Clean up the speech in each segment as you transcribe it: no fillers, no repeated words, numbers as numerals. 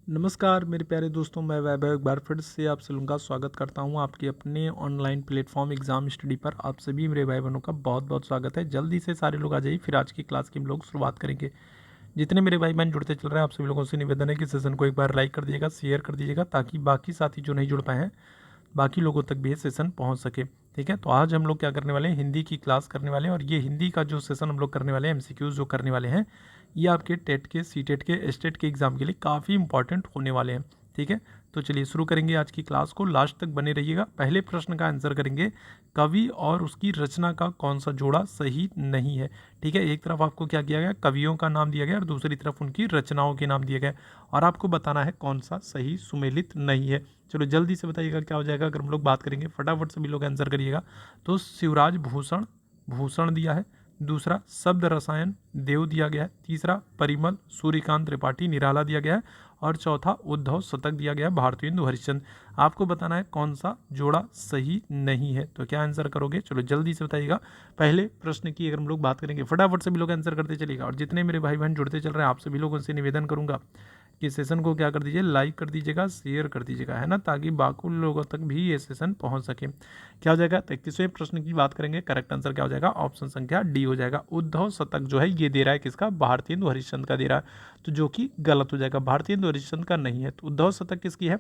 नमस्कार मेरे प्यारे दोस्तों, मैं वैभव एक बार फिर से आप सभी का स्वागत करता हूं आपके अपने ऑनलाइन प्लेटफॉर्म एग्ज़ाम स्टडी पर। आप सभी मेरे भाई बहनों का बहुत बहुत स्वागत है। जल्दी से सारे लोग आ जाइए, फिर आज की क्लास की हम लोग शुरुआत करेंगे। जितने मेरे भाई बहन जुड़ते चल रहे हैं, आप सभी लोगों से निवेदन है कि सेशन को एक बार लाइक कर दीजिएगा, शेयर कर दीजिएगा, ताकि बाकी साथी जो नहीं जुड़ पाए हैं बाकी लोगों तक भी ये सेशन पहुंच सके। ठीक है, तो आज हम लोग क्या करने वाले हैं, हिंदी की क्लास करने वाले हैं। और ये हिंदी का जो सेशन हम लोग करने वाले हैं, एमसीक्यूज जो करने वाले हैं, ये आपके टेट के, सीटेट के, स्टेट के एग्जाम के लिए काफ़ी इंपॉर्टेंट होने वाले हैं। ठीक है, तो चलिए शुरू करेंगे आज की क्लास को। लास्ट तक बने रहिएगा। पहले प्रश्न का आंसर करेंगे, कवि और उसकी रचना का कौन सा जोड़ा सही नहीं है। ठीक है, एक तरफ आपको क्या किया गया, कवियों का नाम दिया गया और दूसरी तरफ उनकी रचनाओं के नाम दिए गए, और आपको बताना है कौन सा सही सुमेलित नहीं है। चलो जल्दी से बताइएगा क्या हो जाएगा। अगर हम लोग बात करेंगे, फटाफट से भी लोग आंसर करिएगा। तो शिवराज भूषण, भूषण दिया है। दूसरा शब्द रसायन, देव दिया गया है। तीसरा परिमल, सूर्यकांत त्रिपाठी, निराला दिया गया है। और चौथा उद्धव शतक दिया गया है, भारतेंदु हरिश्चंद्र। आपको बताना है कौन सा जोड़ा सही नहीं है। तो क्या आंसर करोगे, चलो जल्दी से बताइएगा। पहले प्रश्न की अगर हम लोग बात करेंगे, फटाफट से भी लोग आंसर करते चलिएगा। और जितने मेरे भाई बहन जुड़ते चल रहे हैं, आप सभी लोगों से निवेदन करूंगा कि सेशन को क्या कर दीजिए, लाइक कर दीजिएगा, शेयर कर दीजिएगा, है ना, ताकि बाकी लोगों तक भी ये सेशन पहुंच सके। क्या हो जाएगा, 31वें प्रश्न की बात करेंगे। करेक्ट आंसर क्या हो जाएगा, ऑप्शन संख्या डी हो जाएगा। उद्धव शतक जो है ये दे रहा है किसका, भारतेंदु हरिश्चंद्र का दे रहा है, तो जो कि गलत हो जाएगा, भारतेंदु हरिश्चंद्र का नहीं है। तो उद्धव शतक किसकी है,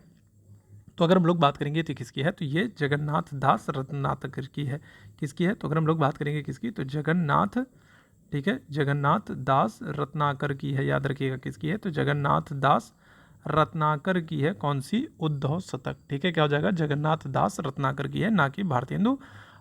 तो अगर हम लोग बात करेंगे तो किसकी है, तो ये जगन्नाथ दास रत्नाकर की है। किसकी है, तो अगर हम लोग बात करेंगे किसकी, तो जगन्नाथ, ठीक है, जगन्नाथ दास रत्नाकर की है। याद रखिएगा किसकी है, तो जगन्नाथ दास रत्नाकर की है। कौन सी, उद्धव शतक। ठीक है, क्या हो जाएगा, जगन्नाथ दास रत्नाकर की है, ना कि भारतेंदु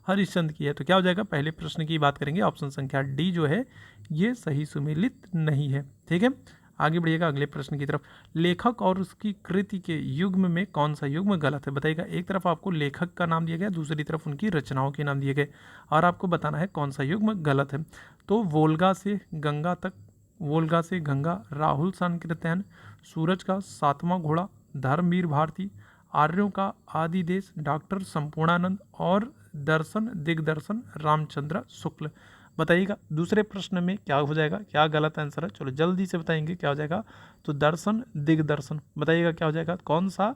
हरिश्चंद्र की है। तो क्या हो जाएगा, पहले प्रश्न की बात करेंगे, ऑप्शन संख्या डी जो है ये सही सुमेलित नहीं है। ठीक है, आगे बढ़िएगा अगले प्रश्न की तरफ। लेखक और उसकी कृति के युग्म में कौन सा युग्म गलत है, बताइएगा। एक तरफ आपको लेखक का नाम दिया गया, दूसरी तरफ उनकी रचनाओं के नाम दिए गए, और आपको बताना है कौन सा युग्म गलत है। तो वोल्गा से गंगा तक, वोल्गा से गंगा, राहुल सांकृत्यायन, सूरज का सातवां घोड़ा, धर्मवीर भारती, आर्यों का आदि देश, डॉक्टर संपूर्णानंद, और दर्शन दिग्दर्शन रामचंद्र शुक्ल। बताइएगा दूसरे प्रश्न में क्या हो जाएगा, क्या गलत आंसर है, चलो जल्दी से बताएंगे क्या हो जाएगा। तो दर्शन दिग्दर्शन, बताइएगा क्या हो जाएगा, कौन सा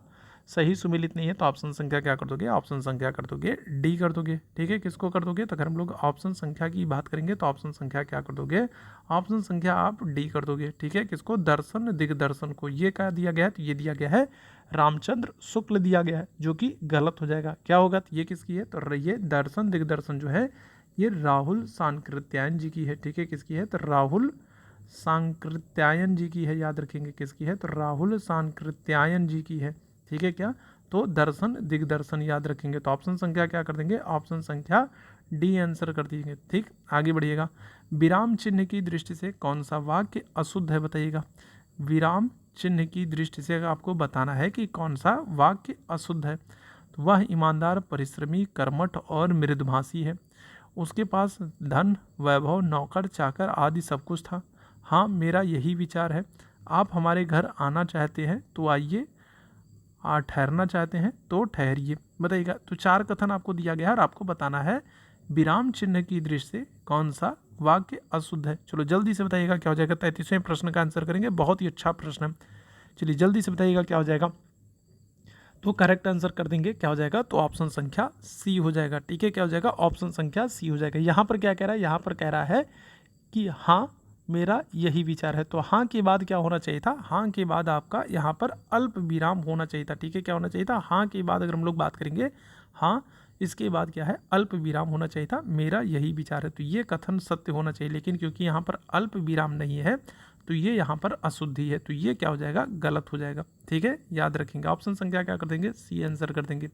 सही सुमेलित नहीं है। तो ऑप्शन संख्या क्या कर दोगे, ऑप्शन संख्या कर दोगे डी कर दोगे। ठीक है, किसको कर दोगे, तो अगर हम लोग ऑप्शन संख्या की बात करेंगे तो ऑप्शन संख्या क्या कर दोगे, ऑप्शन संख्या आप डी कर दोगे। ठीक है, किसको, दर्शन दिग्दर्शन को। ये क्या दिया गया है, तो ये दिया गया है रामचंद्र शुक्ल दिया गया है, जो कि गलत हो जाएगा। क्या होगा, तो ये किसकी है, तो ये दर्शन दिग्दर्शन जो है ये राहुल सांकृत्यायन जी की है। ठीक है, किसकी है, तो राहुल सांकृत्यायन जी की है। याद रखेंगे किसकी है, तो राहुल सांकृत्यायन जी की है। ठीक है, क्या, तो दर्शन दिग्दर्शन याद रखेंगे। तो ऑप्शन संख्या क्या कर देंगे, ऑप्शन संख्या डी आंसर कर देंगे। ठीक, आगे बढ़िएगा। विराम चिन्ह की दृष्टि से कौन सा वाक्य अशुद्ध है, बताइएगा। विराम चिन्ह की दृष्टि से आपको बताना है कि कौन सा वाक्य अशुद्ध है। तो वह ईमानदार, परिश्रमी, कर्मठ और मृदुभाषी है। उसके पास धन, वैभव, नौकर चाकर आदि सब कुछ था। हाँ, मेरा यही विचार है। आप हमारे घर आना चाहते हैं तो आइए, ठहरना चाहते हैं तो ठहरिए। बताइएगा, तो चार कथन आपको दिया गया है और आपको बताना है विराम चिन्ह की दृष्टि से कौन सा वाक्य अशुद्ध है। चलो जल्दी से बताइएगा क्या हो जाएगा। 33वें प्रश्न का आंसर करेंगे, बहुत ही अच्छा प्रश्न है। चलिए जल्दी से बताइएगा क्या हो जाएगा। तो करेक्ट आंसर कर देंगे, क्या हो जाएगा, तो ऑप्शन संख्या सी हो जाएगा। ठीक है, क्या हो जाएगा, ऑप्शन संख्या सी हो जाएगा। यहाँ पर क्या कह रहा है, यहाँ पर कह रहा है कि हाँ मेरा यही विचार है। तो हाँ के बाद क्या होना चाहिए था, हाँ के बाद आपका यहाँ पर अल्प विराम होना चाहिए था। ठीक है, क्या होना चाहिए था, हाँ के बाद अगर हम लोग बात करेंगे, हाँ इसके बाद क्या है, अल्प विराम होना चाहिए था, मेरा यही विचार है। तो ये कथन सत्य होना चाहिए, लेकिन क्योंकि यहाँ पर अल्प विराम नहीं है तो ये यहाँ पर अशुद्धि है, तो ये क्या हो जाएगा, गलत हो जाएगा। ठीक है, याद रखेंगे, ऑप्शन संख्या क्या कर देंगे, सी आंसर कर देंगे।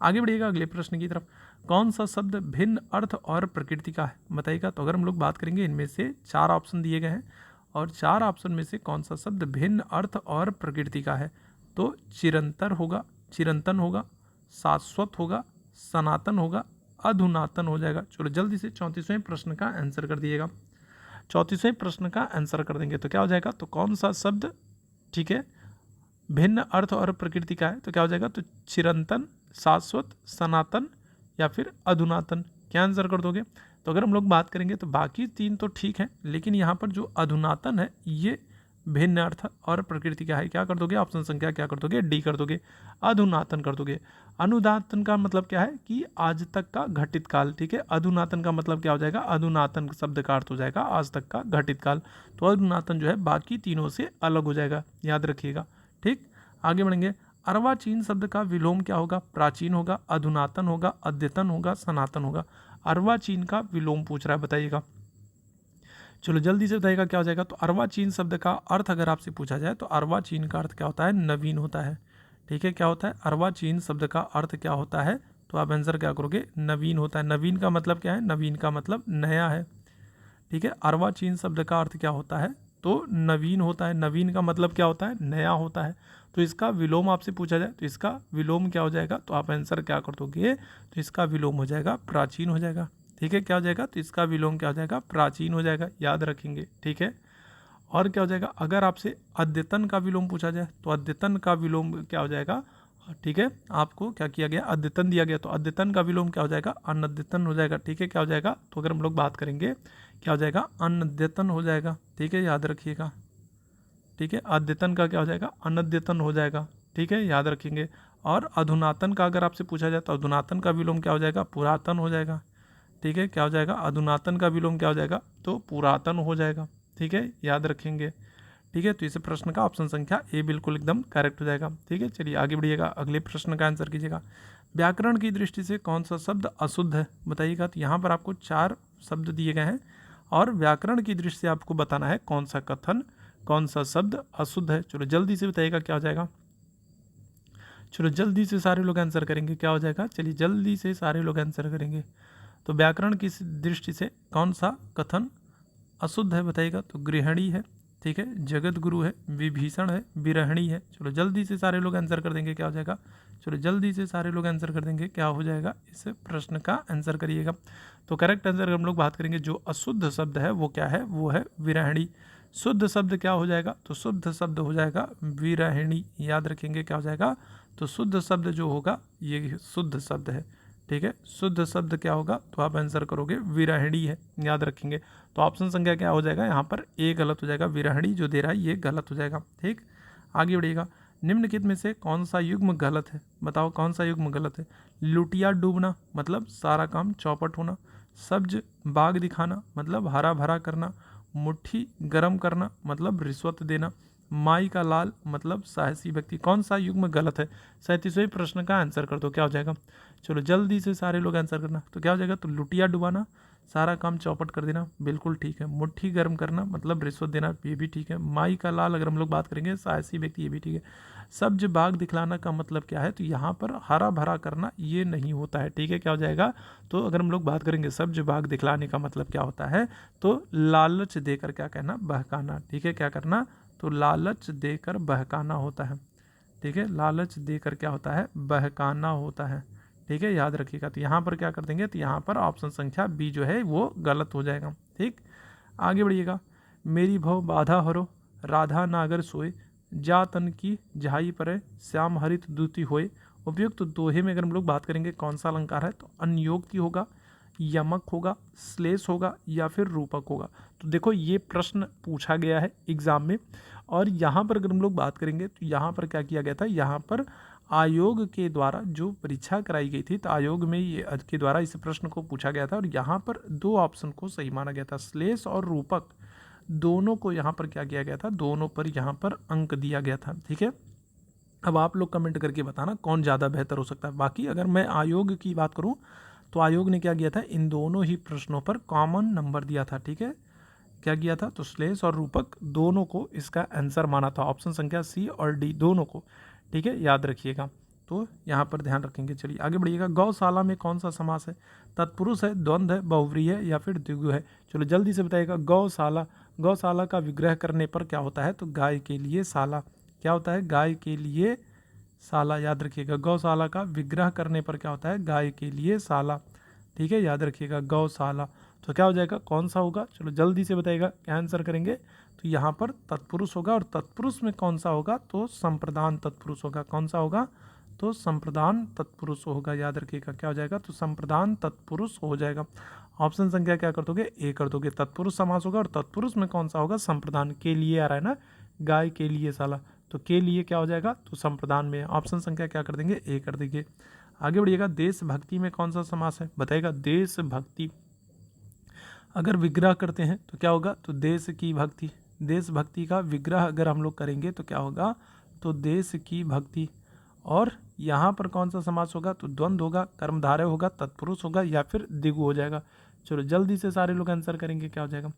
आगे बढ़िएगा अगले प्रश्न की तरफ। कौन सा शब्द भिन्न अर्थ और प्रकृति का है, बताइएगा। तो अगर हम लोग बात करेंगे, इनमें से चार ऑप्शन दिए गए हैं और चार ऑप्शन में से कौन सा शब्द भिन्न अर्थ और प्रकृति का है। तो चिरंतर होगा, चिरंतन होगा, शाश्वत होगा, सनातन होगा, अधुनातन हो जाएगा। चलो जल्दी से 34वें प्रश्न का आंसर कर दिएगा। 34वें प्रश्न का आंसर कर देंगे तो क्या हो जाएगा, तो कौन सा शब्द, ठीक है, भिन्न अर्थ और प्रकृति का है, तो क्या हो जाएगा, तो चिरंतन, शाश्वत, सनातन या फिर अधुनातन। क्या आंसर कर दोगे। तो अगर हम लोग बात करेंगे तो बाकी तीन तो ठीक है, लेकिन यहाँ पर जो अधुनातन है ये भिन्न अर्थ और प्रकृति का है, क्या कर दोगे, ऑप्शन संख्या क्या कर दोगे, डी कर दोगे, अधुनातन कर दोगे। अनुदातन का मतलब क्या है कि आज तक का घटित काल, ठीक है। अधुनातन का मतलब क्या हो जाएगा, अधुनातन शब्द का अर्थ हो जाएगा आज तक का घटित काल। तो अधुनातन जो है बाकी तीनों से अलग हो जाएगा, याद रखिएगा, ठीक। आगे बढ़ेंगे। अर्वाचीन शब्द का विलोम क्या होगा, प्राचीन होगा, अधुनातन होगा, अद्यतन होगा, सनातन होगा। अर्वाचीन का विलोम पूछ रहा है, बताइएगा, चलो जल्दी से बताइएगा क्या हो जाएगा। तो अर्वाचीन शब्द का अर्थ अगर आपसे पूछा जाए तो अर्वाचीन का अर्थ क्या होता है, नवीन होता है, ठीक है। क्या होता है, अर्वाचीन शब्द का अर्थ क्या होता है, तो आप आंसर क्या करोगे, नवीन होता है। नवीन का मतलब क्या है, नवीन का मतलब नया है, ठीक है। अर्वाचीन शब्द का अर्थ क्या होता है, तो नवीन होता है। नवीन का मतलब क्या होता है, नया होता है। तो इसका विलोम आपसे पूछा जाए तो इसका विलोम क्या हो जाएगा, तो आप आंसर क्या कर दोगे, तो इसका विलोम हो जाएगा प्राचीन हो जाएगा, ठीक है। क्या हो जाएगा, तो इसका विलोम क्या हो जाएगा, प्राचीन हो जाएगा, याद रखेंगे, ठीक है। और क्या हो जाएगा, अगर आपसे अद्यतन का विलोम पूछा जाए तो अद्यतन का विलोम क्या हो जाएगा, ठीक है। आपको क्या किया गया, अद्यतन दिया गया, तो अद्यतन का विलोम क्या हो जाएगा, अनद्यतन हो जाएगा, ठीक है। क्या हो जाएगा, तो अगर हम लोग बात करेंगे क्या हो जाएगा, अनद्यतन हो जाएगा, ठीक है, याद रखिएगा, ठीक है। अद्यतन का क्या हो जाएगा, अनद्यतन हो जाएगा, ठीक है, याद रखेंगे। और अधुनातन का अगर आपसे पूछा जाए तो अधुनातन का विलोम क्या हो जाएगा, पुरातन हो जाएगा, ठीक है। क्या हो जाएगा, अधुनातन का विलोम क्या हो जाएगा, तो पुरातन हो जाएगा, ठीक है, याद रखेंगे, ठीक है। तो इस प्रश्न का ऑप्शन संख्या ए बिल्कुल एकदम करेक्ट हो जाएगा, ठीक है। चलिए आगे बढ़िएगा, अगले प्रश्न का आंसर कीजिएगा। व्याकरण की दृष्टि से कौन सा शब्द अशुद्ध है, बताइएगा। तो यहाँ पर आपको 4 शब्द दिए गए हैं और व्याकरण की दृष्टि से आपको बताना है कौन सा कथन, कौन सा शब्द अशुद्ध है। चलो जल्दी से बताइएगा क्या हो जाएगा, चलो जल्दी से सारे लोग आंसर करेंगे, क्या हो जाएगा, चलिए जल्दी से सारे लोग आंसर करेंगे। तो व्याकरण की दृष्टि से कौन सा कथन अशुद्ध है, बताइएगा। तो गृहिणी है, ठीक है, जगत गुरु है, विभीषण है, विरहिणी है। चलो जल्दी से सारे लोग आंसर कर देंगे, क्या हो जाएगा, चलो जल्दी से सारे लोग आंसर कर देंगे, क्या हो जाएगा, इस प्रश्न का आंसर करिएगा। तो करेक्ट आंसर हम लोग बात करेंगे, जो अशुद्ध शब्द है वो क्या है, वो है विरहिणी। शुद्ध शब्द क्या हो जाएगा, तो शुद्ध शब्द हो जाएगा विरहिणी, याद रखेंगे, क्या हो जाएगा, तो शुद्ध शब्द जो होगा ये शुद्ध शब्द है, ठीक है। शुद्ध शब्द क्या होगा, तो आप आंसर करोगे विरहिणी है, याद रखेंगे। तो ऑप्शन संख्या क्या हो जाएगा, यहाँ पर ए गलत हो जाएगा, विरहिणी जो दे रहा है ये गलत हो जाएगा, ठीक। आगे बढ़िएगा। निम्नलिखित में से कौन सा युग्म गलत है, बताओ कौन सा युग्म गलत है। लुटिया डूबना मतलब सारा काम चौपट होना, सब्ज बाग दिखाना मतलब हरा भरा करना, मुट्ठी गर्म करना मतलब रिश्वत देना, माई का लाल मतलब साहसी व्यक्ति। कौन सा युग्म गलत है, 37वें प्रश्न का आंसर कर दो, क्या हो जाएगा। चलो जल्दी से सारे लोग आंसर करना, तो क्या हो जाएगा, तो लुटिया डुबाना सारा काम चौपट कर देना, बिल्कुल ठीक है। मुट्ठी गर्म करना मतलब रिश्वत देना, ये भी ठीक है। माई का लाल अगर हम लोग बात करेंगे साहसी व्यक्ति, ये भी ठीक है। सब्ज बाग दिखलाना का मतलब क्या है, तो यहाँ पर हरा भरा करना ये नहीं होता है, ठीक है। क्या हो जाएगा, तो अगर हम लोग बात करेंगे सब्ज बाग दिखलाने का मतलब क्या होता है, तो लालच देकर क्या कहना, बहकाना, ठीक है। क्या करना, तो लालच देकर बहकाना होता है, ठीक है। लालच देकर क्या होता है, बहकाना होता है, ठीक है, याद रखिएगा। तो यहाँ पर क्या कर देंगे, तो यहाँ पर ऑप्शन संख्या बी जो है वो गलत हो जाएगा, ठीक। आगे बढ़िएगा। मेरी भव बाधा हरो, राधा नागर सोए, जा तन की झाई परे, श्याम हरित दूती होए। उपयुक्त तो दोहे में अगर हम लोग बात करेंगे कौन सा अलंकार है, तो अन्योक्ति होगा, यमक होगा, श्लेष होगा या फिर रूपक होगा। तो देखो ये प्रश्न पूछा गया है एग्जाम में, और यहाँ पर अगर हम लोग बात करेंगे तो यहाँ पर क्या किया गया था, यहाँ पर आयोग के द्वारा जो परीक्षा कराई गई थी, तो आयोग में ये के द्वारा इस प्रश्न को पूछा गया था और यहाँ पर 2 ऑप्शन को सही माना गया था, श्लेष और रूपक दोनों को यहाँ पर क्या किया गया था, दोनों पर यहाँ पर अंक दिया गया था, ठीक है। अब आप लोग कमेंट करके बताना कौन ज़्यादा बेहतर हो सकता है। बाकी अगर मैं आयोग की बात करूँ तो आयोग ने क्या किया था, इन दोनों ही प्रश्नों पर कॉमन नंबर दिया था, ठीक है। क्या किया था, तो श्लेष और रूपक दोनों को इसका आंसर माना था, ऑप्शन संख्या सी और डी दोनों को, ठीक है, याद रखिएगा। तो यहाँ पर ध्यान रखेंगे। चलिए आगे बढ़िएगा। गौशाला में कौन सा समास है, तत्पुरुष है, द्वंद्व है, बहुव्रीहि है या फिर द्विगु है। चलो जल्दी से बताइएगा। गौशाला, गौशाला का विग्रह करने पर क्या होता है, तो गाय के लिए शाला, क्या होता है, गाय के लिए शाला, याद रखिएगा। गौशाला का विग्रह करने पर क्या होता है, गाय के लिए शाला, ठीक है, याद रखिएगा, गौशाला। तो क्या हो जाएगा, कौन सा होगा, चलो जल्दी से बताइएगा, क्या आंसर करेंगे। तो यहाँ पर तत्पुरुष होगा, और तत्पुरुष में कौन सा होगा, तो संप्रदान तत्पुरुष होगा। कौन सा होगा, तो संप्रदान तत्पुरुष होगा, याद रखिएगा। क्या हो जाएगा, तो संप्रदान तत्पुरुष हो जाएगा। ऑप्शन संख्या क्या कर दोगे, ए कर दोगे। तत्पुरुष समास होगा और तत्पुरुष में कौन सा होगा, संप्रदान के लिए आ रहा है ना, गाय के लिए साला, तो के लिए क्या हो जाएगा, तो संप्रदान में। ऑप्शन संख्या क्या कर देंगे, ए कर देंगे। आगे बढ़िएगा, देशभक्ति में कौन सा समास है, बताइएगा। देशभक्ति अगर विग्रह करते हैं तो क्या होगा, तो देश की भक्ति। देशभक्ति का विग्रह अगर हम लोग करेंगे तो क्या होगा, तो देश की भक्ति। और यहाँ पर कौन सा समास होगा, तो द्वंद्व होगा, कर्मधारय होगा, तत्पुरुष होगा, या फिर द्विगु हो जाएगा। चलो जल्दी से सारे लोग आंसर करेंगे, क्या हो जाएगा।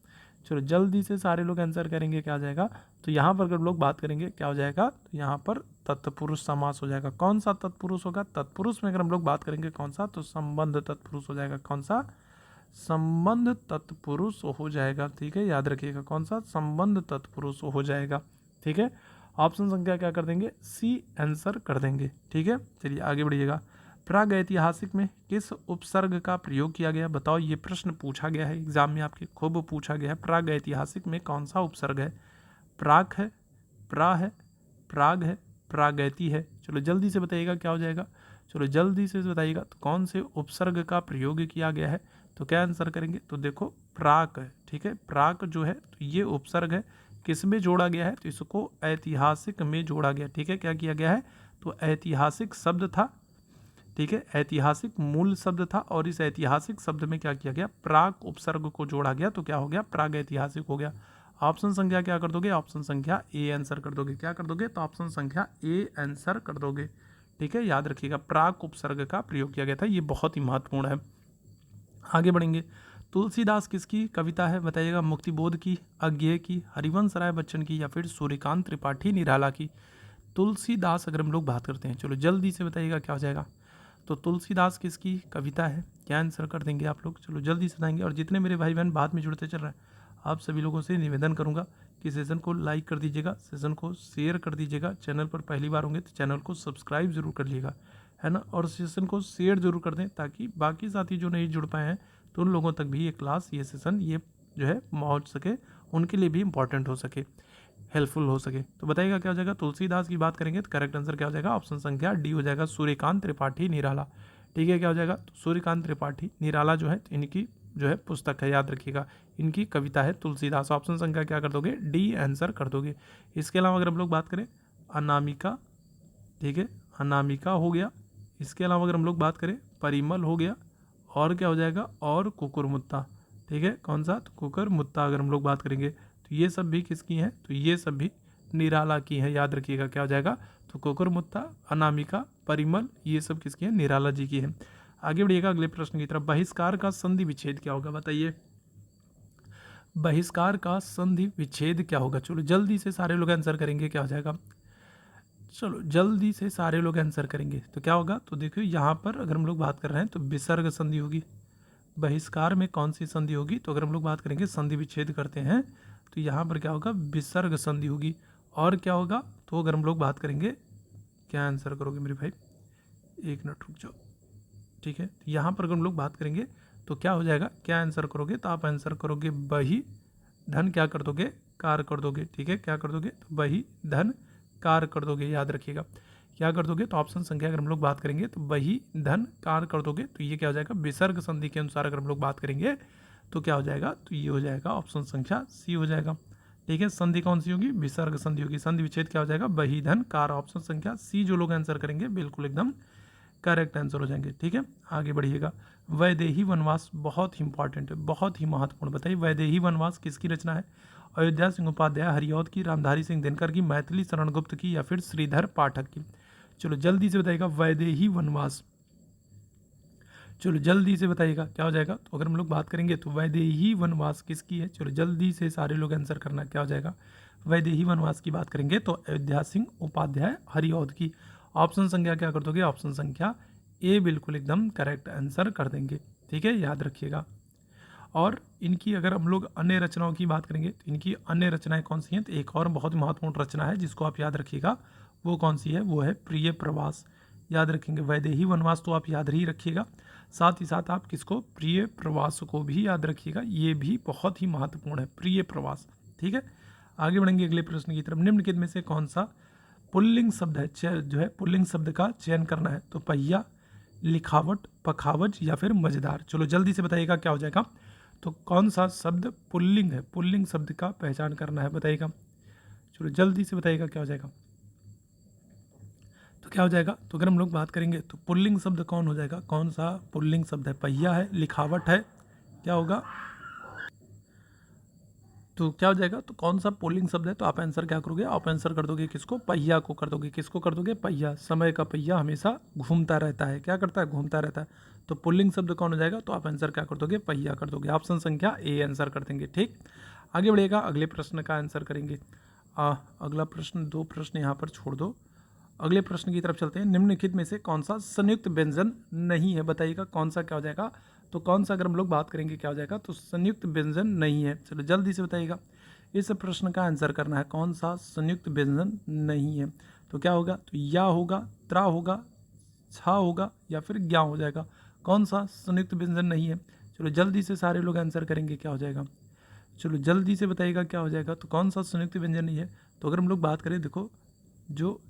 चलो जल्दी से सारे लोग आंसर करेंगे, क्या हो जाएगा। तो यहाँ पर अगर लोग बात करेंगे क्या हो जाएगा, तो यहाँ पर तत्पुरुष समास हो जाएगा। कौन सा तत्पुरुष होगा, तत्पुरुष में अगर हम लोग बात करेंगे कौन सा, तो संबंध तत्पुरुष हो जाएगा। कौन सा, संबंध तत्पुरुष हो जाएगा। ठीक है, याद रखिएगा, कौन सा, संबंध तत्पुरुष हो जाएगा। ठीक है, ऑप्शन संख्या क्या कर देंगे, सी आंसर कर देंगे। ठीक है, चलिए आगे बढ़िएगा। प्रागैतिहासिक में किस उपसर्ग का प्रयोग किया गया, बताओ। ये प्रश्न पूछा गया है एग्जाम में, आपके खूब पूछा गया है। प्रागैतिहासिक में कौन सा उपसर्ग है, प्राक है, प्रा है, प्राग है, प्रागैति है। चलो जल्दी से बताइएगा क्या हो जाएगा। चलो जल्दी से बताइएगा, तो कौन से उपसर्ग का प्रयोग किया गया है, तो क्या आंसर करेंगे, तो देखो प्राक है। ठीक है, प्राक जो है तो ये उपसर्ग है, किस में जोड़ा गया है, तो इसको ऐतिहासिक में जोड़ा गया। ठीक है, क्या किया गया है, तो ऐतिहासिक शब्द था। ठीक है, ऐतिहासिक मूल शब्द था, और इस ऐतिहासिक शब्द में क्या किया गया, प्राक उपसर्ग को जोड़ा गया, तो क्या हो गया, प्राग ऐतिहासिक हो गया। ऑप्शन संख्या क्या कर दोगे, ऑप्शन संख्या ए आंसर कर दोगे। क्या कर दोगे, तो ऑप्शन संख्या ए आंसर कर दोगे। ठीक है, याद रखिएगा, प्राक उपसर्ग का प्रयोग किया गया था, ये बहुत ही महत्वपूर्ण है। आगे बढ़ेंगे, तुलसीदास किसकी कविता है, बताइएगा। मुक्तिबोध की, अज्ञेय की, हरिवंश राय बच्चन की, या फिर सूर्यकांत त्रिपाठी निराला की। तुलसीदास अगर हम लोग बात करते हैं, चलो जल्दी से बताइएगा क्या हो जाएगा। तो तुलसीदास किसकी कविता है, क्या आंसर कर देंगे आप लोग, चलो जल्दी से बताएंगे। और जितने मेरे भाई बहन बाद में जुड़ते चल रहे हैं, आप सभी लोगों से निवेदन करूंगा कि सेशन को लाइक कर दीजिएगा, सेशन को शेयर कर दीजिएगा। चैनल पर पहली बार होंगे तो चैनल को सब्सक्राइब जरूर कर लीजिएगा, है ना। और सेशन को शेयर जरूर कर दें, ताकि बाकी साथी जो नहीं जुड़ पाए हैं तो उन लोगों तक भी ये क्लास, ये सेशन, ये जो है पहुँच सके, उनके लिए भी इम्पॉर्टेंट हो सके, हेल्पफुल हो सके। तो बताइएगा क्या हो जाएगा। तुलसीदास की बात करेंगे तो करेक्ट आंसर क्या हो जाएगा, ऑप्शन संख्या डी हो जाएगा, सूर्यकांत त्रिपाठी निराला। ठीक है, क्या हो जाएगा, तो सूर्यकांत त्रिपाठी निराला जो है तो इनकी जो है पुस्तक है, याद रखिएगा, इनकी कविता है तुलसीदास। ऑप्शन संख्या क्या कर दोगे, डी आंसर कर दोगे। इसके अलावा अगर हम लोग बात करें अनामिका, ठीक है, अनामिका हो गया। इसके अलावा अगर हम लोग बात करें परिमल हो गया, और क्या हो जाएगा, और कुकुरमुत्ता। ठीक है, कौन सा, तो कुकुरमुत्ता अगर हम लोग बात करेंगे, तो ये सब भी किसकी हैं, तो ये सब भी निराला की है। याद रखिएगा क्या हो जाएगा, तो कुकुरमुत्ता, अनामिका, परिमल, ये सब किसकी है, निराला जी की है। आगे बढ़िएगा अगले प्रश्न की तरफ। बहिष्कार का संधि विच्छेद क्या होगा, बताइए। बहिष्कार का संधि विच्छेद क्या होगा, चलो जल्दी से सारे लोग आंसर करेंगे, क्या हो जाएगा। चलो जल्दी से सारे लोग आंसर करेंगे तो क्या होगा, तो देखिए यहाँ पर अगर हम लोग बात कर रहे हैं तो विसर्ग संधि होगी। बहिष्कार में कौन सी संधि होगी, तो अगर हम लोग बात करेंगे संधि विच्छेद करते हैं तो यहाँ पर क्या होगा, विसर्ग संधि होगी। और क्या होगा, तो अगर हम लोग बात करेंगे, क्या आंसर करोगे मेरे भाई, एक मिनट रुक जाओ। ठीक है, यहाँ पर अगर हम लोग बात करेंगे तो क्या हो जाएगा, क्या आंसर करोगे, तो आप आंसर करोगे बही धन, क्या कर दोगे, कार कर दोगे। ठीक है, क्या कर दोगे, तो बही धन कार कर दोगे। याद रखिएगा क्या कर दोगे, तो ऑप्शन संख्या अगर हम लोग बात करेंगे तो बही धन कार कर दोगे, तो ये क्या हो जाएगा, विसर्ग संधि के अनुसार अगर हम लोग बात करेंगे तो क्या हो जाएगा, तो ये हो जाएगा ऑप्शन संख्या सी हो जाएगा। ठीक है, संधि कौन सी होगी, विसर्ग संधि होगी। संधि विच्छेद क्या हो जाएगा, बही धन कार। ऑप्शन संख्या सी जो लोग आंसर करेंगे बिल्कुल एकदम करेक्ट आंसर हो जाएंगे। ठीक है, आगे बढ़िएगा। वैदेही वनवास बहुत ही इंपॉर्टेंट है, बहुत ही महत्वपूर्ण। बताइए वैदेही वनवास किसकी रचना है, अयोध्या सिंह उपाध्याय, हरिऔध की, रामधारी सिंह दिनकर की, मैथिली शरण गुप्त की, या फिर श्रीधर पाठक की। चलो जल्दी से बताइएगा वैदेही वनवास, चलो जल्दी से बताइएगा क्या हो जाएगा। तो अगर हम लोग बात करेंगे तो वैदेही वनवास किसकी है, चलो जल्दी से सारे लोग आंसर करना, क्या हो जाएगा। वैदेही वनवास की बात करेंगे तो अयोध्या सिंह उपाध्याय, हरिऔध की। ऑप्शन संख्या क्या कर दोगे, ऑप्शन संख्या ए बिल्कुल एकदम करेक्ट आंसर कर देंगे। ठीक है, याद रखिएगा। और इनकी अगर हम लोग अन्य रचनाओं की बात करेंगे तो इनकी अन्य रचनाएं कौन सी हैं, तो एक और बहुत महत्वपूर्ण रचना है जिसको आप याद रखिएगा, वो कौन सी है, वो है प्रिय प्रवास। याद रखेंगे, वैदेही वनवास तो आप याद ही रखिएगा, साथ ही साथ आप किसको, प्रिय प्रवास को भी याद रखिएगा, ये भी बहुत ही महत्वपूर्ण है, प्रिय प्रवास। ठीक है, आगे बढ़ेंगे अगले प्रश्न की तरफ। निम्नलिखित में से कौन सा पुल्लिंग शब्द है, जो है पुल्लिंग शब्द का चयन करना है, तो पहिया, लिखावट, पखावज, या फिर मजेदार। चलो जल्दी से बताइएगा क्या हो जाएगा। तो कौन सा शब्द पुल्लिंग है, पुल्लिंग शब्द का पहचान करना है, बताइएगा। चलो जल्दी से बताइएगा क्या हो जाएगा। तो क्या हो जाएगा, तो अगर हम लोग बात करेंगे तो पुल्लिंग शब्द कौन हो जाएगा, कौन सा पुल्लिंग शब्द है, पहिया है, लिखावट है, क्या होगा, तो क्या हो जाएगा, तो कौन सा पुल्लिंग शब्द है, तो आप आंसर क्या करोगे, आप आंसर कर दोगे किसको, पहिया को कर दोगे, किसको कर दोगे, पहिया। समय का पहिया हमेशा घूमता रहता है, क्या करता है, घूमता रहता है। तो पुल्लिंग शब्द कौन हो जाएगा, तो आप आंसर क्या कर दोगे, पहिया कर दोगे। ऑप्शन संख्या ए आंसर कर देंगे। ठीक, आगे बढ़िएगा, अगले प्रश्न का आंसर करेंगे। अगला प्रश्न, 2 प्रश्न यहाँ पर छोड़ दो, अगले प्रश्न की तरफ चलते हैं। निम्नलिखित में से कौन सा संयुक्त व्यंजन नहीं है, बताइएगा कौन सा क्या हो जाएगा। तो कौन सा अगर हम लोग बात करेंगे क्या हो जाएगा, तो संयुक्त व्यंजन नहीं है। चलो जल्दी से बताइएगा, इस प्रश्न का आंसर करना है, कौन सा संयुक्त व्यंजन नहीं है। तो क्या होगा, तो या होगा, त्रा होगा, छा होगा, या फिर ज्ञा हो जाएगा। कौन सा संयुक्त व्यंजन नहीं है, चलो जल्दी से सारे लोग आंसर करेंगे, क्या हो जाएगा। चलो जल्दी से बताइएगा क्या हो जाएगा, तो कौन सा संयुक्त व्यंजन नहीं है। तो अगर हम लोग बात करें, देखो जो,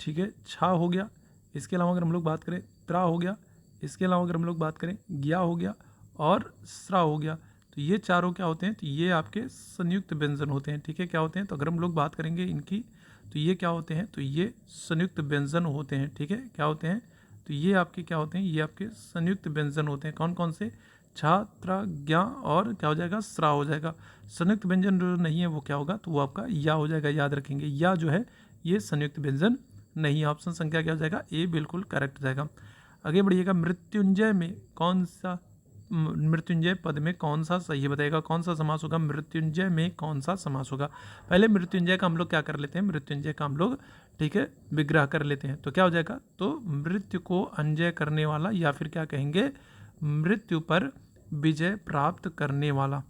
ठीक है, छा हो गया, इसके अलावा अगर हम लोग बात करें त्रा हो गया, इसके अलावा अगर हम लोग बात करें ज्ञा हो गया और स्रा हो गया, तो ये चारों क्या होते हैं, तो ये आपके संयुक्त व्यंजन होते हैं। ठीक है, क्या होते हैं, तो अगर हम लोग बात करेंगे इनकी, तो ये क्या होते हैं, तो ये संयुक्त व्यंजन होते हैं। ठीक है, क्या होते हैं, तो ये आपके क्या होते हैं, ये आपके संयुक्त व्यंजन होते हैं। कौन कौन से, छा, त्रा, ज्ञा और क्या हो जाएगा, स्रा हो जाएगा। संयुक्त व्यंजन जो नहीं है वो क्या होगा, तो वो आपका या हो जाएगा, याद रखेंगे। या जो है ये संयुक्त व्यंजन नहीं। ऑप्शन संख्या क्या हो जाएगा, ए बिल्कुल करेक्ट हो जाएगा। आगे बढ़िएगा, मृत्युंजय में कौन सा, मृत्युंजय पद में कौन सा सही है, बताइएगा कौन सा समास होगा, मृत्युंजय में कौन सा समास होगा। पहले मृत्युंजय का हम लोग क्या कर लेते हैं, मृत्युंजय का हम लोग, ठीक है, विग्रह कर लेते हैं। तो क्या हो जाएगा, तो मृत्यु को अंजय करने वाला, या फिर क्या कहेंगे, मृत्यु पर विजय प्राप्त करने वाला।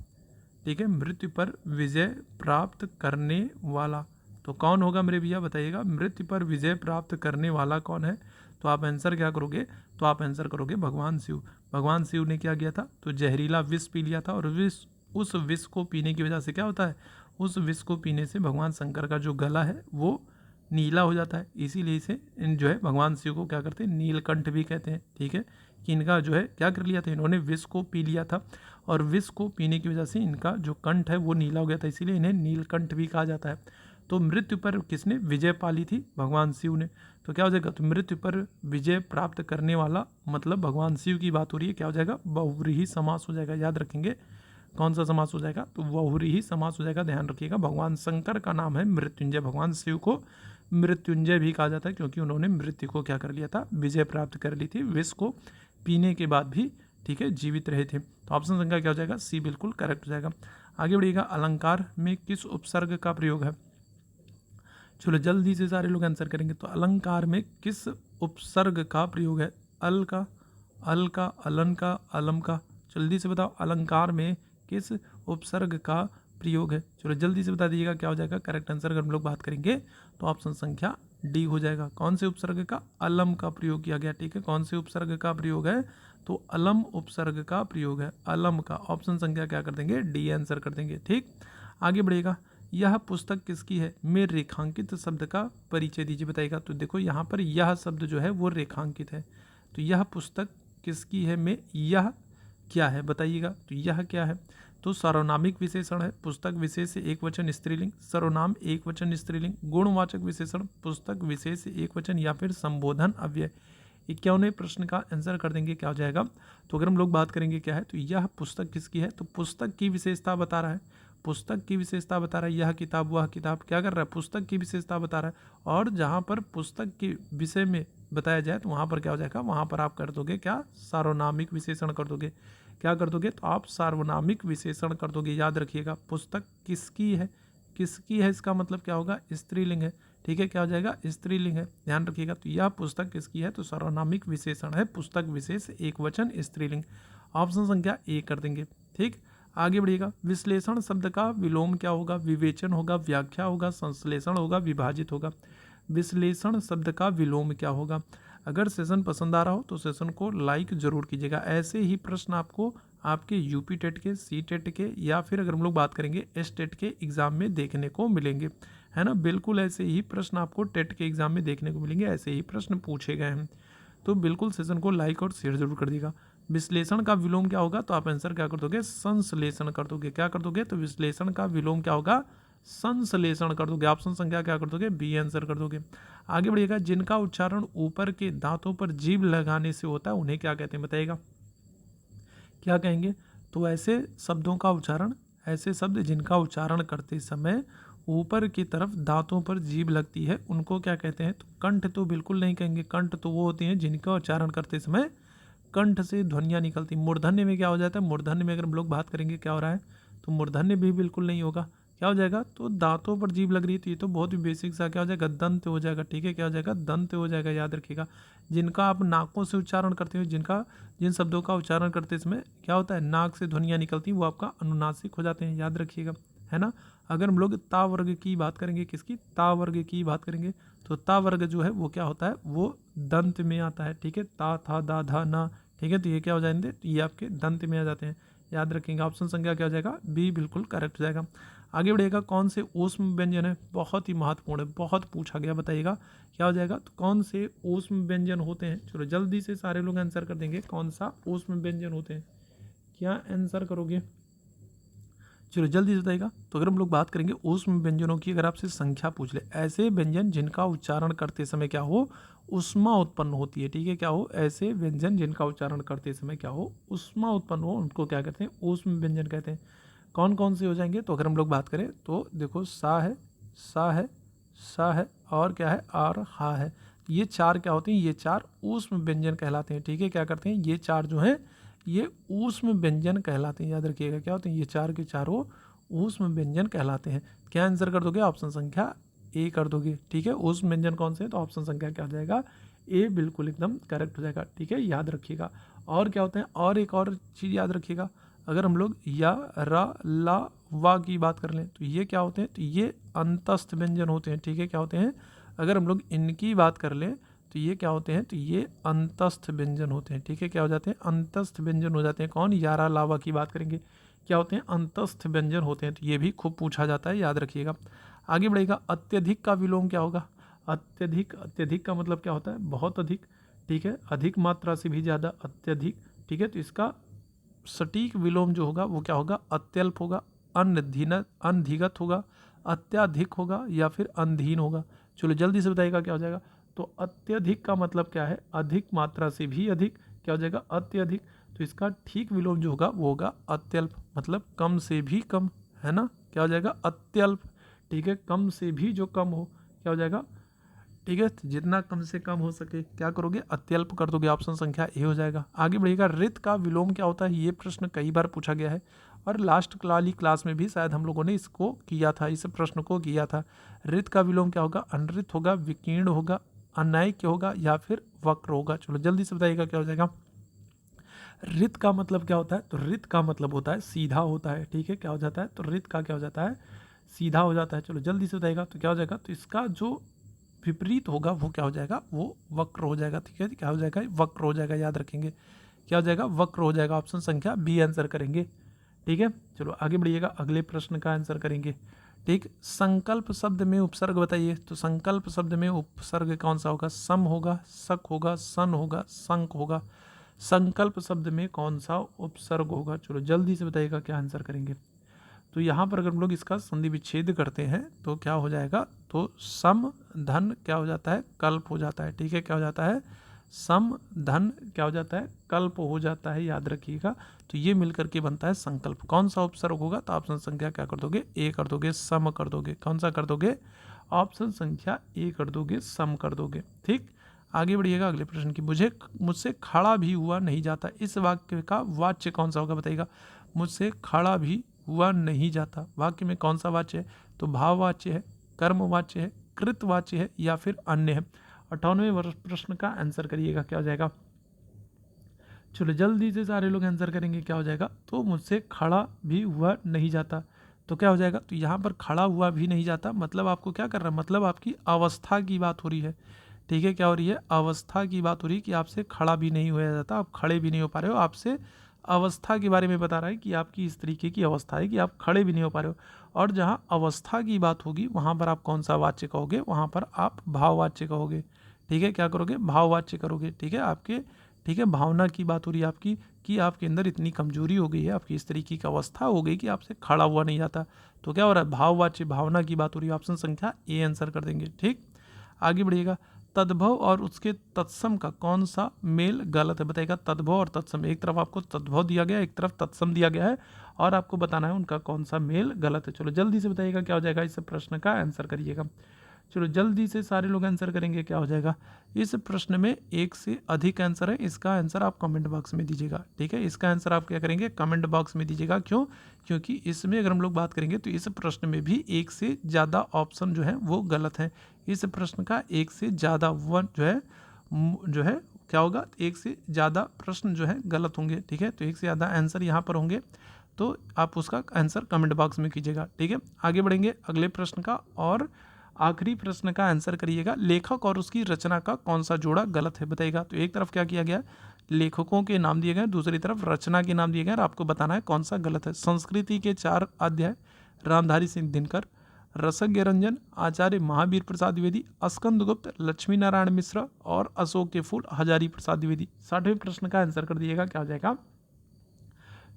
ठीक है, मृत्यु पर विजय प्राप्त करने वाला, तो कौन होगा मेरे भैया, बताइएगा मृत्यु पर विजय प्राप्त करने वाला कौन है। तो आप आंसर क्या करोगे, तो आप आंसर करोगे भगवान शिव। भगवान शिव ने क्या किया था, तो जहरीला विष पी लिया था, और विष, उस विष को पीने की वजह से क्या होता है, उस विष को पीने से भगवान शंकर का जो गला है वो नीला हो जाता है। इसीलिए इसे इन जो है भगवान शिव को क्या करते हैं, नीलकंठ भी कहते हैं। ठीक है, कि इनका जो है क्या कर लिया था, इन्होंने विष को पी लिया था, और विष को पीने की वजह से इनका जो कंठ है वो नीला हो गया था, इसीलिए इन्हें नीलकंठ भी कहा जाता है। तो मृत्यु पर किसने विजय पाली थी, भगवान शिव ने। तो क्या हो जाएगा, तो मृत्यु पर विजय प्राप्त करने वाला मतलब भगवान शिव की बात हो रही है, क्या हो जाएगा, बहुव्रीहि समास हो जाएगा। याद रखेंगे कौन सा समास हो जाएगा, तो बहुव्रीहि समास हो जाएगा, ध्यान रखिएगा। भगवान शंकर का नाम है मृत्युंजय, भगवान शिव को मृत्युंजय भी कहा जाता है, क्योंकि उन्होंने मृत्यु को क्या कर लिया था, विजय प्राप्त कर ली थी, विष को पीने के बाद भी, ठीक है, जीवित रहे थे। तो ऑप्शन संख्या क्या हो जाएगा, सी बिल्कुल करेक्ट हो जाएगा। आगे बढ़िएगा, अलंकार में किस उपसर्ग का प्रयोग है। चलो जल्दी से सारे लोग आंसर करेंगे। तो अलंकार में किस उपसर्ग का प्रयोग है, अल का, अल का, अलन का, अलम का, जल्दी से बताओ, अलंकार में किस उपसर्ग का प्रयोग है। चलो जल्दी से बता दीजिएगा क्या हो जाएगा करेक्ट आंसर। अगर हम लोग बात करेंगे तो ऑप्शन संख्या डी हो जाएगा। कौन से उपसर्ग का, अलम का प्रयोग किया गया। ठीक है, कौन से उपसर्ग का प्रयोग है, तो अलम उपसर्ग का प्रयोग है, अलम का। ऑप्शन संख्या क्या कर देंगे, डी आंसर कर देंगे। ठीक, आगे बढ़ेगा, यह पुस्तक किसकी है में रेखांकित शब्द का परिचय दीजिए, बताइएगा। तो देखो यहाँ पर यह शब्द जो है वो रेखांकित है, तो यह पुस्तक किसकी है में यह क्या है, बताइएगा। तो यह क्या है, तो सर्वनामिक विशेषण है, पुस्तक विशेष एक वचन स्त्रीलिंग, सर्वनाम एक वचन स्त्रीलिंग, गुणवाचक विशेषण, पुस्तक विशेष एक वचन, या फिर संबोधन अव्यय। 51वें प्रश्न का आंसर कर देंगे, क्या हो जाएगा। तो अगर हम लोग बात करेंगे क्या है, तो यह पुस्तक किसकी है, तो पुस्तक की विशेषता बता रहा है, पुस्तक की विशेषता बता रहा है। यह किताब, वह किताब क्या कर रहा है, पुस्तक की विशेषता बता रहा है। और जहाँ पर पुस्तक के विषय में बताया जाए तो वहाँ पर क्या हो जाएगा, वहाँ पर आप कर दोगे क्या, सार्वनामिक विशेषण कर दोगे। क्या कर दोगे, तो आप सार्वनामिक विशेषण कर दोगे। याद रखिएगा, पुस्तक किसकी है, किसकी है इसका मतलब क्या होगा, स्त्रीलिंग है। ठीक है, क्या हो जाएगा, स्त्रीलिंग है, ध्यान रखिएगा। तो यह पुस्तक किसकी है, तो सर्वनामिक विशेषण है, पुस्तक विशेष एक वचन स्त्रीलिंग। ऑप्शन संख्या ए कर देंगे। ठीक, आगे बढ़िएगा, विश्लेषण शब्द का विलोम क्या होगा, विवेचन होगा, व्याख्या होगा, संश्लेषण होगा, विभाजित होगा। विश्लेषण शब्द का विलोम क्या होगा। अगर सेशन पसंद आ रहा हो तो सेशन को लाइक जरूर कीजिएगा। ऐसे ही प्रश्न आपको आपके यूपी टेट के, सी टेट के, या फिर अगर हम लोग बात करेंगे एस टेट के एग्जाम में देखने को मिलेंगे, है ना। बिल्कुल ऐसे ही प्रश्न आपको टेट के एग्जाम में देखने को मिलेंगे, ऐसे ही प्रश्न पूछे गए हैं। तो बिल्कुल सेशन को लाइक और शेयर जरूर कर दीजिएगा। विश्लेषण का विलोम क्या होगा, तो आप आंसर क्या कर दोगे, संश्लेषण कर दोगे। क्या कर दोगे, तो विश्लेषण का विलोम क्या होगा, संश्लेषण कर दोगे, ऑप्शन संख्या क्या कर दोगे, बी आंसर कर दोगे। आगे बढ़िएगा, जिनका उच्चारण ऊपर के दांतों पर जीभ लगाने से होता है उन्हें क्या कहते हैं, बताइएगा क्या कहेंगे। तो ऐसे शब्दों का उच्चारण, ऐसे शब्द जिनका उच्चारण करते समय ऊपर की तरफ दांतों पर जीभ लगती है उनको क्या कहते हैं। तो कंठ तो बिल्कुल नहीं कहेंगे, कंठ तो वो होती हैं जिनका उच्चारण करते समय कंठ से ध्वनियाँ निकलती। मूर्धन्य में क्या हो जाता है, मूर्धन्य में अगर हम लोग बात करेंगे क्या हो रहा है, तो मूर्धन्य भी बिल्कुल नहीं होगा। क्या हो जाएगा, तो दांतों पर जीभ लग रही है, तो ये तो बहुत ही बेसिक सा क्या हो जाएगा, दंत हो जाएगा। ठीक है, क्या हो जाएगा, दंत हो जाएगा, याद रखिएगा। जिनका आप नाकों से उच्चारण करते हो, जिन शब्दों का उच्चारण करते समय क्या होता है, नाक से ध्वनियाँ निकलती हैं, वो आपका अनुनासिक हो जाते हैं, याद रखिएगा, है ना। अगर हम लोग ता वर्ग की बात करेंगे, किसकी, ता वर्ग की बात करेंगे, तो ता वर्ग जो है वो क्या होता है, वो दंत में आता है। ठीक है, ता था दा धा ना, ठीक है, तो ये क्या हो जाएंगे, तो ये आपके दंत में आ जाते हैं, याद रखेंगे। ऑप्शन संख्या क्या हो जाएगा, बी बिल्कुल करेक्ट हो जाएगा। आगे बढ़िएगा, कौन से ऊष्म व्यंजन है, बहुत ही महत्वपूर्ण है, बहुत पूछा गया, बताइएगा क्या हो जाएगा। तो कौन से ऊष्म व्यंजन होते हैं, चलो जल्दी से सारे लोग आंसर कर देंगे, कौन सा ऊष्म व्यंजन होते हैं, क्या आंसर करोगे, चलो जल्दी से बताइएगा। तो अगर हम लोग बात करेंगे ऊष्म व्यंजनों की, अगर आपसे संख्या पूछ ले, ऐसे व्यंजन जिनका उच्चारण करते समय क्या हो, उष्मा उत्पन्न होती है। ठीक है, क्या हो, ऐसे व्यंजन जिनका उच्चारण करते समय क्या हो, उष्मा उत्पन्न हो, उनको क्या कहते हैं, ऊष्म व्यंजन कहते हैं। कौन कौन से हो जाएंगे, तो अगर हम लोग बात करें तो देखो, सा है, सा है, सा है, और क्या है, और हा है। ये चार क्या होते हैं, ये चार ऊष्म व्यंजन कहलाते हैं। ठीक है, क्या करते हैं, ये चार जो हैं ये ऊष्म व्यंजन कहलाते हैं, याद रखिएगा क्या होते हैं, ये चार के चारों ऊष्म व्यंजन कहलाते हैं। क्या आंसर कर दोगे, ऑप्शन संख्या ए कर दोगे। ठीक है, ऊष्म व्यंजन कौन से हैं, तो ऑप्शन संख्या क्या हो जाएगा, ए बिल्कुल एकदम करेक्ट हो जाएगा। ठीक है, याद रखिएगा। और क्या होते हैं, और एक और चीज़ याद रखिएगा, अगर हम लोग या, रा, ला, वा की बात कर लें तो ये क्या होते हैं, तो ये अंतस्थ व्यंजन होते हैं। ठीक है, क्या होते हैं, अगर हम लोग इनकी बात कर लें तो ये क्या होते हैं, तो ये अंतस्थ व्यंजन होते हैं। ठीक है, क्या हो जाते हैं, अंतस्थ व्यंजन हो जाते हैं। कौन, यारा, लावा की बात करेंगे, क्या होते हैं, अंतस्थ व्यंजन होते हैं। तो ये भी खूब पूछा जाता है, याद रखिएगा। आगे बढ़ेगा, अत्यधिक का विलोम क्या होगा, अत्यधिक, अत्यधिक का मतलब क्या होता है, बहुत अधिक। ठीक है, अधिक मात्रा से भी ज़्यादा, अत्यधिक। ठीक है, तो इसका सटीक विलोम जो होगा वो क्या होगा, अत्यल्प होगा, अनधिगत होगा, अत्याधिक होगा, या फिर अनधीन होगा। चलो जल्दी से बताइएगा क्या हो जाएगा। तो अत्यधिक का मतलब क्या है, अधिक मात्रा से भी अधिक, क्या हो जाएगा, अत्यधिक। तो इसका ठीक विलोम जो होगा वो होगा अत्यल्प, मतलब कम से भी कम, है ना, क्या हो जाएगा, अत्यल्प। ठीक है, कम से भी जो कम हो, क्या हो जाएगा, ठीक है, तो जितना कम से कम हो सके क्या करोगे, अत्यल्प कर दोगे, ऑप्शन संख्या ए हो जाएगा। आगे बढ़िएगा, रित का विलोम क्या होता है, ये प्रश्न कई बार पूछा गया है और लास्ट वाली क्लास में भी शायद हम लोगों ने इसको किया था, इस प्रश्न को किया था। रित का विलोम क्या होगा, अनरित होगा, विकीर्ण होगा, अनैक्य होगा, या फिर वक्र होगा। चलो जल्दी से बताइएगा क्या हो जाएगा। रित का मतलब क्या होता है, तो रित का मतलब होता है सीधा होता है। ठीक है, क्या हो जाता है, तो रित का क्या हो जाता है, सीधा हो जाता है। चलो जल्दी से बताइएगा, तो क्या हो जाएगा, तो इसका जो विपरीत होगा वो क्या हो जाएगा, वो वक्र हो जाएगा। ठीक है, क्या हो जाएगा, वक्र हो जाएगा, याद रखेंगे, क्या हो जाएगा, वक्र हो जाएगा। ऑप्शन संख्या बी आंसर करेंगे। ठीक है, चलो आगे बढ़िएगा, अगले प्रश्न का आंसर करेंगे। ठीक, संकल्प शब्द में उपसर्ग बताइए। तो संकल्प शब्द में उपसर्ग कौन सा होगा, सम होगा, सक होगा, सन होगा, संक होगा। संकल्प शब्द में कौन सा उपसर्ग होगा, चलो जल्दी से बताइएगा क्या आंसर करेंगे। तो यहाँ पर अगर हम लोग इसका संधि विच्छेद करते हैं तो क्या हो जाएगा, तो सम धन क्या हो जाता है, कल्प हो जाता है। ठीक है, क्या हो जाता है, सम धन क्या हो जाता है, कल्प हो जाता है, याद रखिएगा। तो ये मिलकर के बनता है संकल्प। कौन सा उपसर्ग होगा, तो ऑप्शन संख्या क्या कर दोगे, ए कर दोगे, सम कर दोगे। कौन सा कर दोगे, ऑप्शन संख्या ए कर दोगे, सम कर दोगे। ठीक, आगे बढ़िएगा अगले प्रश्न की। मुझसे खड़ा भी हुआ नहीं जाता, इस वाक्य का वाच्य कौन सा होगा, बताइएगा। मुझसे खड़ा भी हुआ नहीं जाता, वाक्य में कौन सा वाच्य है, तो भाववाच्य है, कर्मवाच्य है, कृतवाच्य है, या फिर अन्य है। 98वें प्रश्न का आंसर करिएगा क्या हो जाएगा। चलो जल्दी से सारे लोग आंसर करेंगे क्या हो जाएगा। तो मुझसे खड़ा भी हुआ नहीं जाता, तो क्या हो जाएगा, तो यहाँ पर खड़ा हुआ भी नहीं जाता मतलब आपको क्या कर रहा है, मतलब आपकी अवस्था की बात हो रही है। ठीक है, क्या हो रही है, अवस्था की बात हो रही है कि आपसे खड़ा भी नहीं हुआ जाता, आप खड़े भी नहीं हो पा रहे हो। आपसे अवस्था के बारे में बता रहा है कि आपकी इस तरीके की अवस्था है कि आप खड़े भी नहीं हो पा रहे हो। और जहाँ अवस्था की बात होगी वहाँ पर आप कौन सा वाच्य कहोगे, वहाँ पर आप भाववाच्य कहोगे। ठीक है, क्या करोगे, भाववाच्य करोगे। ठीक है, आपके ठीक है, भावना की बात हो रही है आपकी कि आपके अंदर इतनी कमजोरी हो गई है, आपकी इस तरीके की अवस्था हो गई कि आपसे खड़ा हुआ नहीं जाता। तो क्या हो रहा है, भाववाच्य भावना की बात हो रही है। ऑप्शन संख्या ए आंसर कर देंगे। ठीक, आगे बढ़िएगा। तद्भव और उसके तत्सम का कौन सा मेल गलत है, बताइएगा। तद्भव और तत्सम, एक तरफ आपको तद्भव दिया गया है, एक तरफ तत्सम दिया गया है, और आपको बताना है उनका कौन सा मेल गलत है। चलो जल्दी से बताइएगा क्या हो जाएगा, इस प्रश्न का आंसर करिएगा। चलो जल्दी से सारे लोग आंसर करेंगे, क्या हो जाएगा। इस प्रश्न में एक से अधिक आंसर है, इसका आंसर आप कमेंट बॉक्स में दीजिएगा। ठीक है, इसका आंसर आप क्या करेंगे, कमेंट बॉक्स में दीजिएगा। क्यों, क्योंकि इसमें अगर हम लोग बात करेंगे तो इस प्रश्न में भी एक से ज़्यादा ऑप्शन जो है वो गलत है। इस प्रश्न का एक से ज़्यादा वन जो है क्या होगा, एक से ज़्यादा प्रश्न जो है गलत होंगे। ठीक है, तो एक से ज़्यादा आंसर यहाँ पर होंगे, तो आप उसका आंसर कमेंट बॉक्स में कीजिएगा। ठीक है, आगे बढ़ेंगे अगले प्रश्न का, और आखिरी प्रश्न का आंसर करिएगा। लेखक और उसकी रचना का कौन सा जोड़ा गलत है, बताइएगा। तो एक तरफ क्या किया गया, लेखकों के नाम दिए गए, दूसरी तरफ रचना के नाम दिए गए, और आपको बताना है कौन सा गलत है। संस्कृति के 4 अध्याय रामधारी सिंह दिनकर, रसज्ञ रंजन आचार्य महावीर प्रसाद द्विवेदी, स्कंदगुप्त लक्ष्मी नारायण मिश्र, और अशोक के फूल हजारी प्रसाद द्विवेदी। 60वें प्रश्न का आंसर कर दिएगा, क्या हो जाएगा।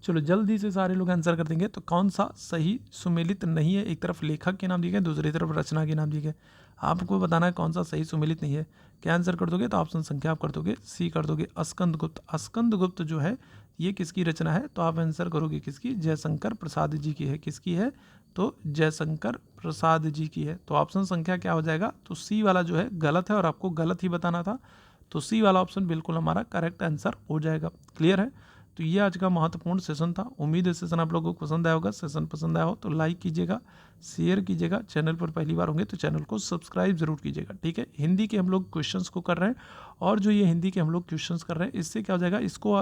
चलो जल्दी से सारे लोग आंसर कर देंगे। तो कौन सा सही सुमेलित नहीं है, एक तरफ लेखक के नाम दिए गए, दूसरी तरफ रचना के नाम दिए गए, आपको बताना है कौन सा सही सुमेलित नहीं है। क्या आंसर कर दोगे, तो ऑप्शन संख्या आप कर दोगे सी कर दोगे, स्कंदगुप्त। स्कंदगुप्त जो है ये किसकी रचना है, तो आप आंसर करोगे किसकी, जयशंकर प्रसाद जी की है। किसकी है, तो जयशंकर प्रसाद जी की है। तो ऑप्शन संख्या क्या हो जाएगा, तो सी वाला जो है गलत है, और आपको गलत ही बताना था, तो सी वाला ऑप्शन बिल्कुल हमारा करेक्ट आंसर हो जाएगा। क्लियर है। तो ये आज का महत्वपूर्ण सेशन था। उम्मीद है सेशन आप लोगों को पसंद आया होगा। सेशन पसंद आया हो तो लाइक कीजिएगा, शेयर कीजिएगा, चैनल पर पहली बार होंगे तो चैनल को सब्सक्राइब जरूर कीजिएगा। ठीक है, हिंदी के हम लोग क्वेश्चंस को कर रहे हैं, और जो ये हिंदी के हम लोग क्वेश्चंस कर रहे हैं, इससे क्या हो जाएगा,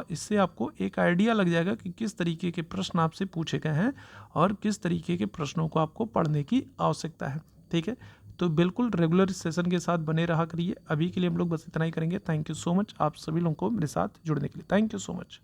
इससे आपको एक आइडिया लग जाएगा कि किस तरीके के प्रश्न आपसे पूछे गए हैं और किस तरीके के प्रश्नों को आपको पढ़ने की आवश्यकता है। ठीक है, तो बिल्कुल रेगुलर सेशन के साथ बने रहा करिए। अभी के लिए हम लोग बस इतना ही करेंगे। थैंक यू सो मच आप सभी लोगों को मेरे साथ जुड़ने के लिए। Thank you so much.